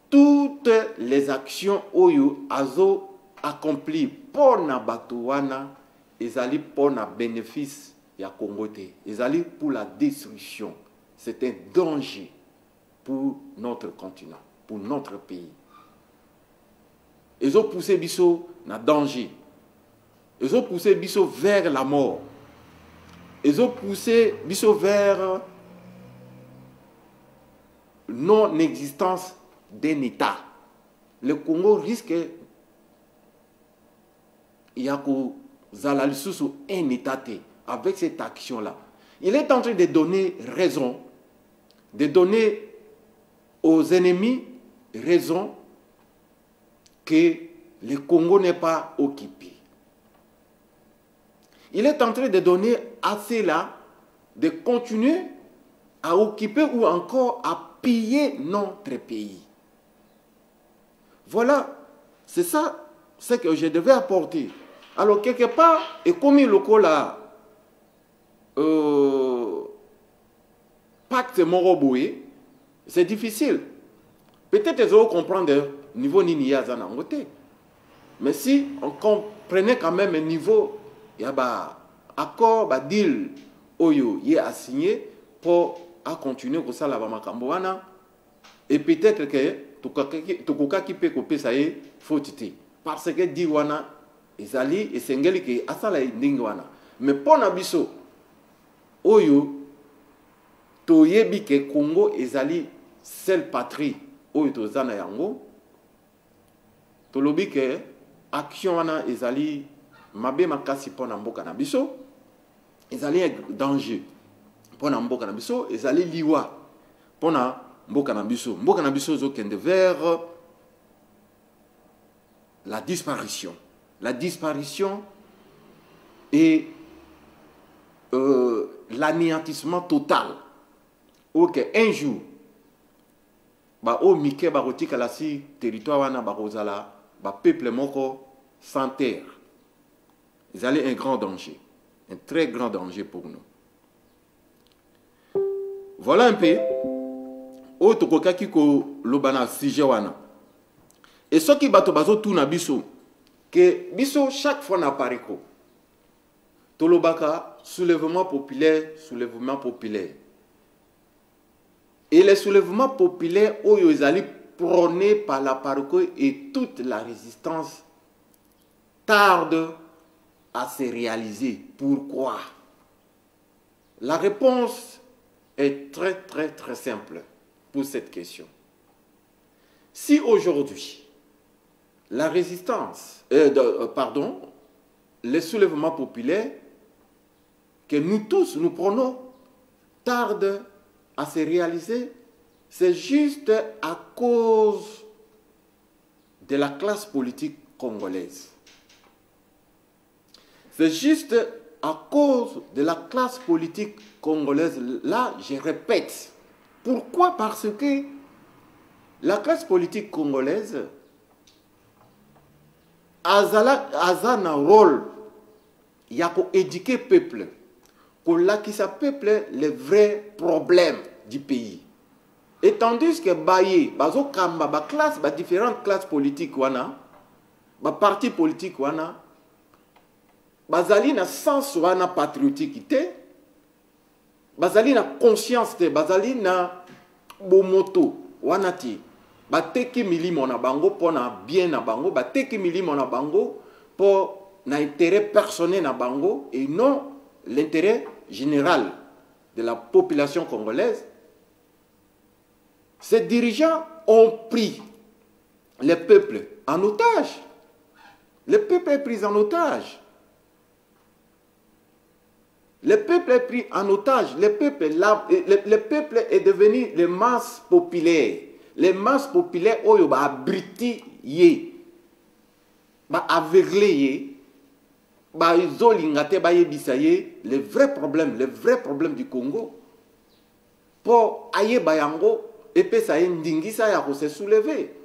toutes les actions oyo azo accompli pour na Batouana, ezali pour na bénéfice ya Congote, ezali pour la destruction. C'est un danger pour notre continent, pour notre pays. Ils ont poussé Bisso dans le danger. Ils ont poussé Bisso vers la mort. Ils ont poussé Bisso vers non-existence d'un État. Le Congo risque il y a un État avec cette action-là. Il est en train de donner raison, de donner aux ennemis raison que le Congo n'est pas occupé. Il est en train de donner à cela de continuer à occuper ou encore à piller notre pays. Voilà, c'est ça ce que je devais apporter. Alors quelque part, et comme il a pacte Moroboué, c'est difficile. Peut-être que vous comprenez niveau nini ya zanangote. Mais si on comprenait quand même un niveau, il y a un accord, un deal, oyo, y a signé pour continuer comme ça la makamboana. Et peut-être que tukuka qui peut couper ça y faut titer. Parce que diwana ezali et sengeli que asala ndingwana. Mais pour nabiso oyo to yebi que Congo ezali seule patrie oyo to zana yango. To lobi que action wana ezali mabe makasi pona mboka na biso ezali un danger pona mboka na biso ezali liwa pona mboka na biso zo kende vers la disparition et l'anéantissement total. Ok, un jour ba o mike ba rotika la si territoire wana ba rozala ba peuple moko sans terre. Ils allaient un grand danger, un très grand danger pour nous. Voilà un peu o tokoka kiko lobana sujet wana. Et ce qui bato bazo tout na biso que biso chaque fois na pariko. Tolobaka soulèvement populaire. Et les soulèvements populaires, ils allaient prônés par la Pariko et toute la résistance tarde à se réaliser. Pourquoi? La réponse est très simple pour cette question. Si aujourd'hui, la résistance, les soulèvements populaires que nous tous nous prenons tardent à se réaliser, c'est juste à cause de la classe politique congolaise. C'est juste à cause de la classe politique congolaise. Là, je répète. Pourquoi? Parce que la classe politique congolaise a un rôle, il y a pour éduquer le peuple, pour qui ça peuple les vrais problèmes du pays. Et tandis que Baye, différentes classes politiques, partis politiques, bazali na sens wana patriotique, bazali na conscience, bazali na bomoto, wanati. Bateki milimo na bango pour na bien na bango, bateki milimo na bango pour na intérêt personnel na bango et non l'intérêt général de la population congolaise. Ces dirigeants ont pris le peuple en otage. Le peuple est pris en otage. Le peuple est pris en otage. Le peuple est devenu les masses populaires. Les masses populaires ont été abritées, aveuglées, les vrais problèmes du Congo. Pour aye bayango, et puis ça y a se soulever.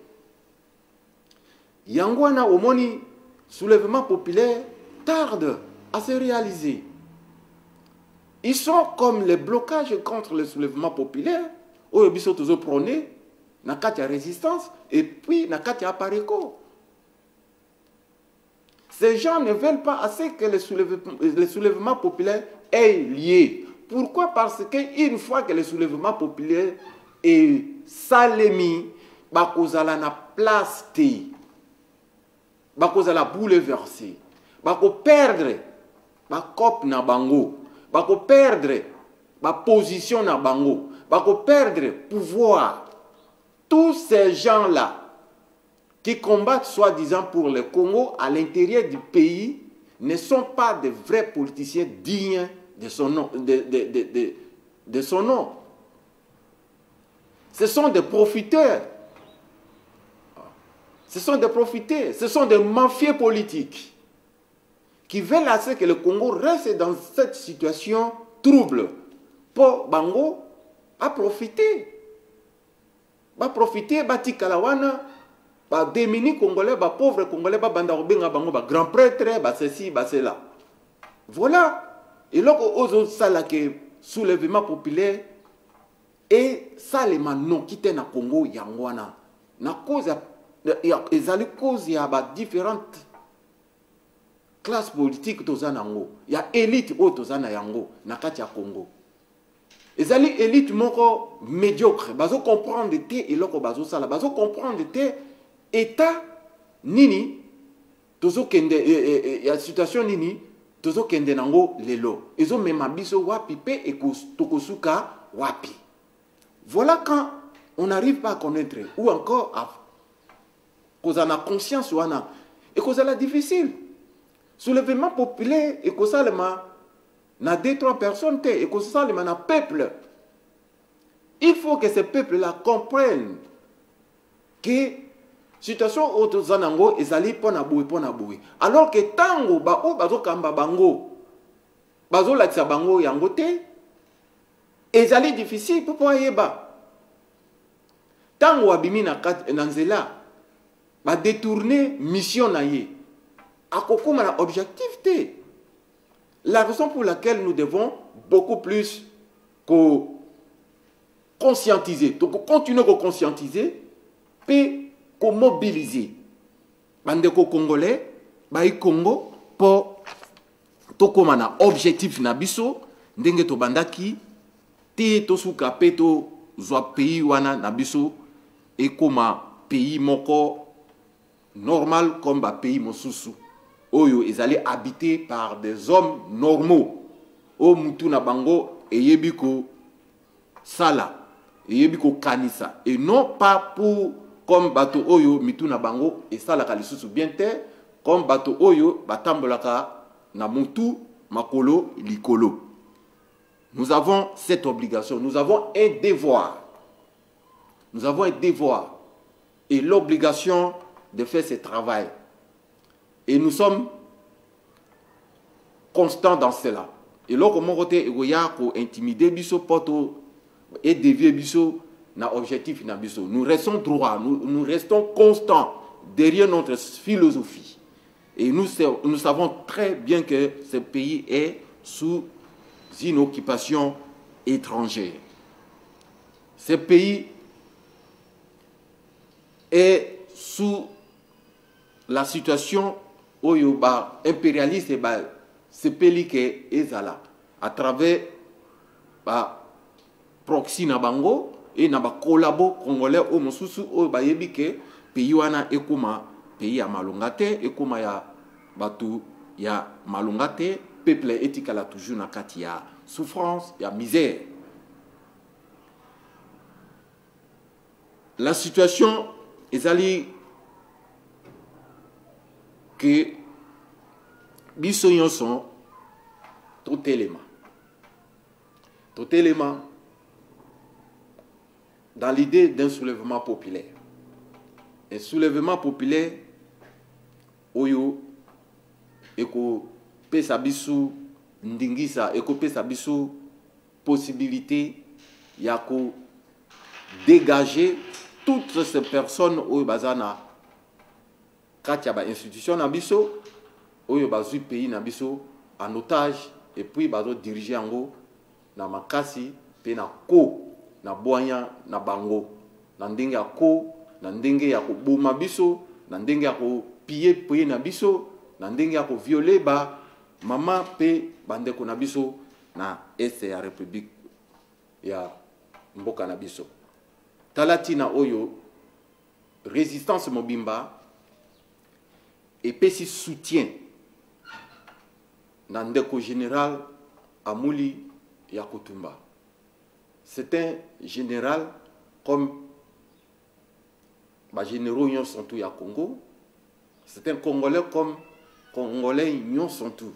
Yangwana omoni, soulèvement populaire tarde à se réaliser. Ils sont comme les blocages contre le soulèvement populaire, où ils sont toujours prônés, na katia résistance, et puis na katia Pariko. Ces gens ne veulent pas assez que le soulèvement populaire est lié. Pourquoi? Parce qu'une fois que le soulèvement populaire est salemi, bakozala na place te, bakozala bouleversé, bako perdre bakop na bango, bako perdre ba position na bango, bako perdre pouvoir. Tous ces gens-là qui combattent soi-disant pour le Congo à l'intérieur du pays ne sont pas de vrais politiciens dignes de son nom. De son nom. Ce sont des profiteurs. Ce sont des profiteurs. Ce sont des mafieux politiques qui veulent assez que le Congo reste dans cette situation trouble pour Bango à profiter. Va profiter, va tikalawana, va démini Congolais, va pauvre Congolais, va banda obenga bango, va grand prêtre, va ceci, va cela. Voilà. Et là, aux ça là que soulèvement populaire et ça les non qui na Congo yangwana. Na cause ezali cause ya ba différentes classes politiques tozanango. Ya élite o tozana yango na kati ya Congo. Ezali élite moko médiocre, bazo comprendre te eloko bazo sala, bazo comprendre te état nini tozo kende ya situation nini tozo kende nango lelo. Ezo mema biso wapi pe e tokosuka wapi. Voilà quand on n'arrive pas à connaître ou encore à cause na conscience wana et cause la difficile. Soulèvement populaire et cause salema na 2-3 personnes et que ça le peuple. Il faut que ces peuples-là comprennent que situation autozanango ezali pona boui. Alors que tango ba o bazo kamba bango bazo lakisa bango yango te ezali difficile pour yeba. Tango abimi na nzela ba détourner mission na ye akokoma na objectif te. La raison pour laquelle nous devons beaucoup plus conscientiser, continuer à conscientiser, puis mobiliser. Bandeko Congolais, Baï Congo, pour tokomana objectif na biso, ndenge to bandaki, te to suka pe to zwa pays wana na biso ekoma pays moko normal comme ba pays mosusu oyo ezali habité par des hommes normaux o mutu na bango eyebi ko sala eyebi ko kanisa et non pas pour comme bato oyo mitu na bango esalaka lisusu bien te comme bato oyo batambolaka na mutu makolo likolo. Nous avons cette obligation, nous avons un devoir. Nous avons un devoir et l'obligation de faire ce travail. Et nous sommes constants dans cela. Et là, comme on dit, intimider biso poto et dévier biso na objectif na biso. Nous restons droits, nous restons constants derrière notre philosophie. Et nous savons très bien que ce pays est sous une occupation étrangère. Ce pays est sous la situation où il y a impérialiste et ce pays qui est là à travers proxy na bango et na ba collabo congolais au mosusu au bayebi ke pays wana ekuma pays ya malongate ekuma ya batu ya malongate peuple etikala toujours na kati ya souffrance ya misère. La situation ezali que biso nyonso tout élément dans l'idée d'un soulèvement populaire. Un soulèvement populaire oyo eko pesa biso ndingisa eko pesa biso possibilité ya ko dégager toutes ces personnes oyo bazana kati ya ba institution na biso oyo bazui pays na biso en otage et puis bazo diriger yango na makasi pe na ko na boanya na bango na ndenge ya ko na ndenge ya koboma biso na ndenge ya ko piller pays na biso na ndenge ya ko violer ba mama pe bandeko na biso na este ya république ya mboka na biso. Talatina oyo résistance mobimba et pesi soutien na ndeko général Amuli Yakutumba. C'est un général comme les généraux Nyon Santou ya Congo. C'est un Congolais comme Congolais Nyon Santou.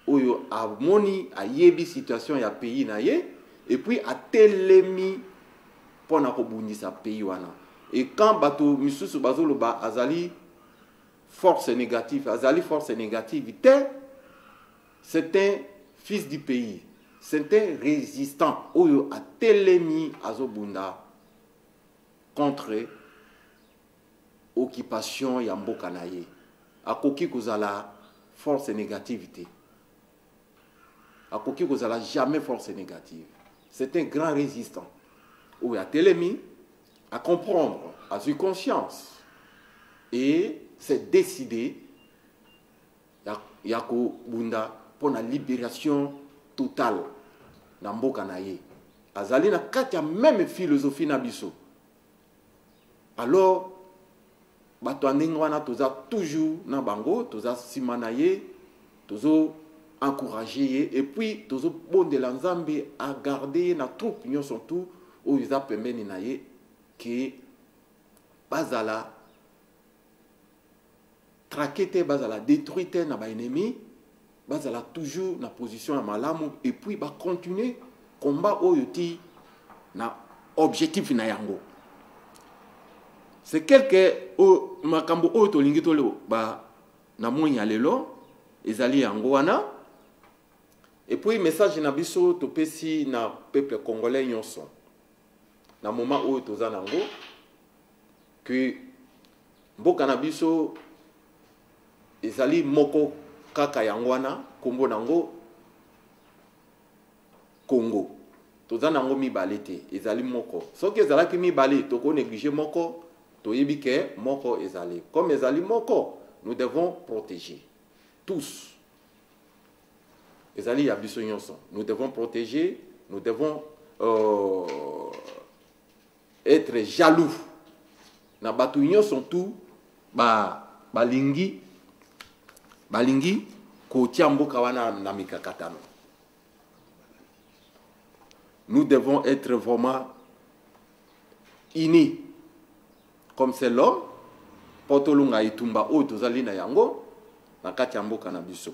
Oyo a moni a yebi situation ya pays na ye et puis a telemi pour na kobundisa pays wana. Et quand bato misusu bazolo ba azali force négative, azali force négative, c'est un fils du pays, c'est un résistant oyo a telemi azobunda contre occupation ya mboka na ye. Akoki kozala force négativité. Akoki kozala jamais force négative. C'est un grand résistant. Oyo a telemi à comprendre, à avoir conscience et c'est décidé yako bunda pour la libération totale na mboka na ye. Azali na kati ya même philosophie na biso. Alors bato ndenge wana toza toujours na bango, toza sima na ye, tozo encourager ye et puis tozo bondela Nzambe à garder na troupe nyonso tout oyo eza pembeni na ye que bazala traquete bazala détruite na ba ennemi bazala toujours na position ya malamu et puis ba continuer combat oyo ti na objectif na yango. C'est quelque makambo oyo to lingi to ba na monya lelo ezali yango wana et puis message na biso to pesi na peuple congolais nyonso na moment oyo toza nango que mboka na biso ezali moko kaka yango wana kombo nango Congo. Toza nango mibale te ezali moko. Soki ezalaki mibale toko négliger moko toyebi ke moko ezali. Comme ezali moko, nous devons protéger tous. Ezali ya biso nyonso. Nous devons protéger, nous devons être jaloux. Na batu nyonso tout balingi kotia mboka wana na mikakatano. Nous devons être vraiment unis. Comme c'est l'homme, potolunga itumba o tozali na yango na kati ya mboka na biso.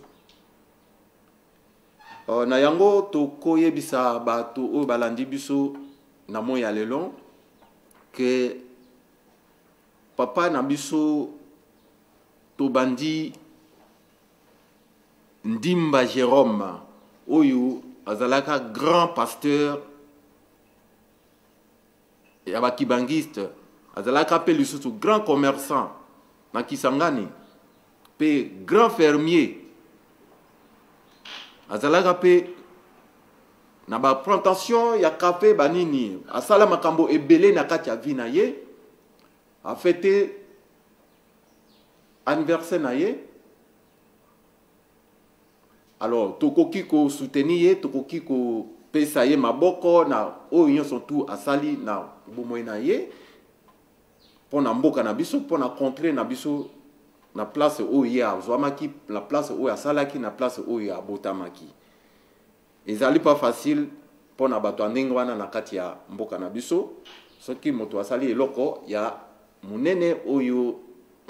Na yango to koyebisa bato o balandi biso na moya lelo que papa na biso to bandi Ndimba Jérôme oyo azalaka grand pasteur ya bakibangiste azalaka pe lisusu grand commerçant na Kisangani pe grand fermier azalaka pe na ba plantation ya café banini asala makambo ebele na kati ya vie na ye a fêté anniversaire na ye. Alors tokoki ko soutenir ye tokoki ko pesa ye maboko na oyo sont tout asali na bomoi na ye pona mboka na biso pona contrer na biso na place oyo ye azwamaki la place oyo asalaki na place oyo abotamaki. Ezali pas facile pona bato ndenge wana na kati ya mboka na biso soki moto asali eloko ya munene oyo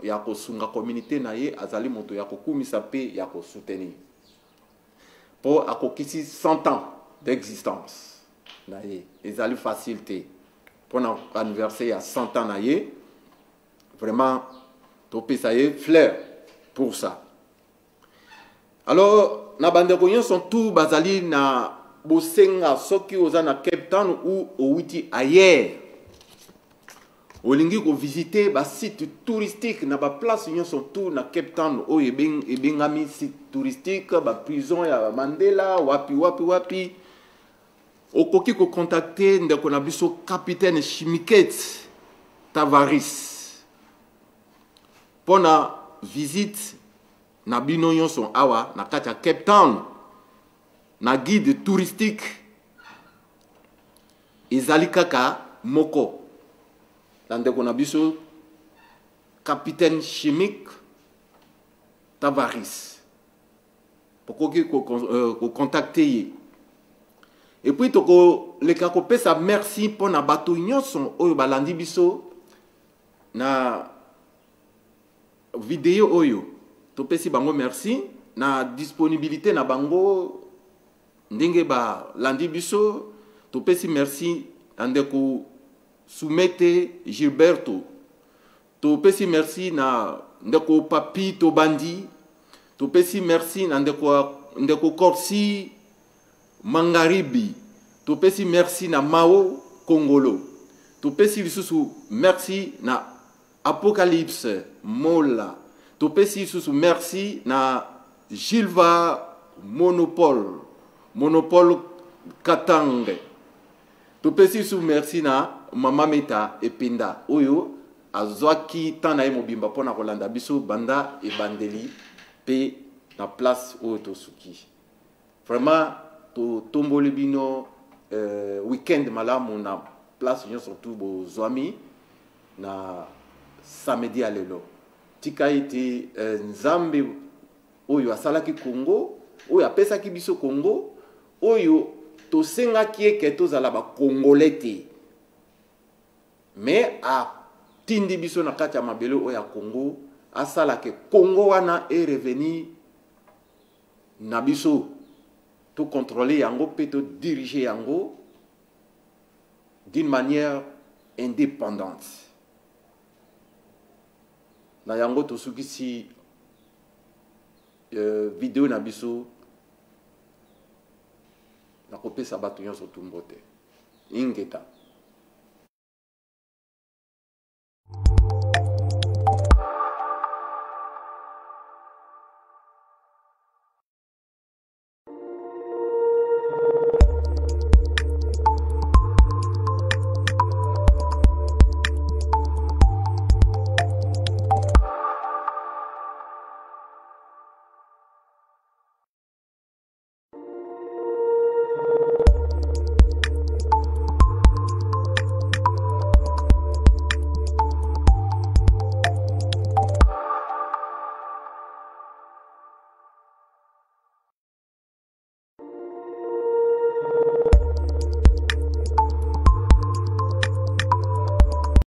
ya kosunga communauté na ye azali moto ya kokumisa pe ya ko soutenir pour akokisi 100 ans d'existence na ye ezali facilité pona anniversaire ya 100 ans na ye vraiment topesa ye fleur pour ça. Alors na bandeko nyonso tout bazali na bosenga soki oza na Cape Town ou ouiti ailleurs olingi ko visiter ba site touristique na ba place nyonso tout na Cape Town o ebengami site touristique ba prison ya Mandela wapi okoki ko contacter ndeko na biso capitaine Chimiket Tavaris pona visite na bino nyonso awa na kati ya Cape Town na guide touristique ezali kaka moko ndeko na biso capitaine chimique Tavaris pokoki ko contacter ye et puis toko leka ko pesa merci pona bato nyonso oyo balandi biso na vidéo oyo to pesi bango merci na disponibilité na bango ndenge ba landi biso to pesi merci andeko Soumete Gilberto to pesi merci na ndeko Papi to Bandi to pesi merci na ndeko Korsi Mangaribi to pesi merci na Mao Kongolo to pesi lisusu merci na Apocalypse Mola to pesi lisusu merci na Gilva Monopole Katange to pesi lisusu merci na Mama Meta Epinda oyo azwaki tana ye mobimba pona kolanda biso banda e bandeli pe na place oyo tosuki. Vraiment to tomboli bino weekend malamu na place nyo surtout bo zwami na samedi alelo tika ete nzambe oyo asalaki Congo oyo apesaki biso Congo oyo tosengaki eke tozala ba congolais te mais a tindi biso na kati ya mabele oyo ya Congo asala ke Congo wana est revenu na biso to contrôler yango pe to diriger yango d'une manière indépendante. Na yango to sukisi vidéo na biso na kopesa bato nyonso tumbote ingeta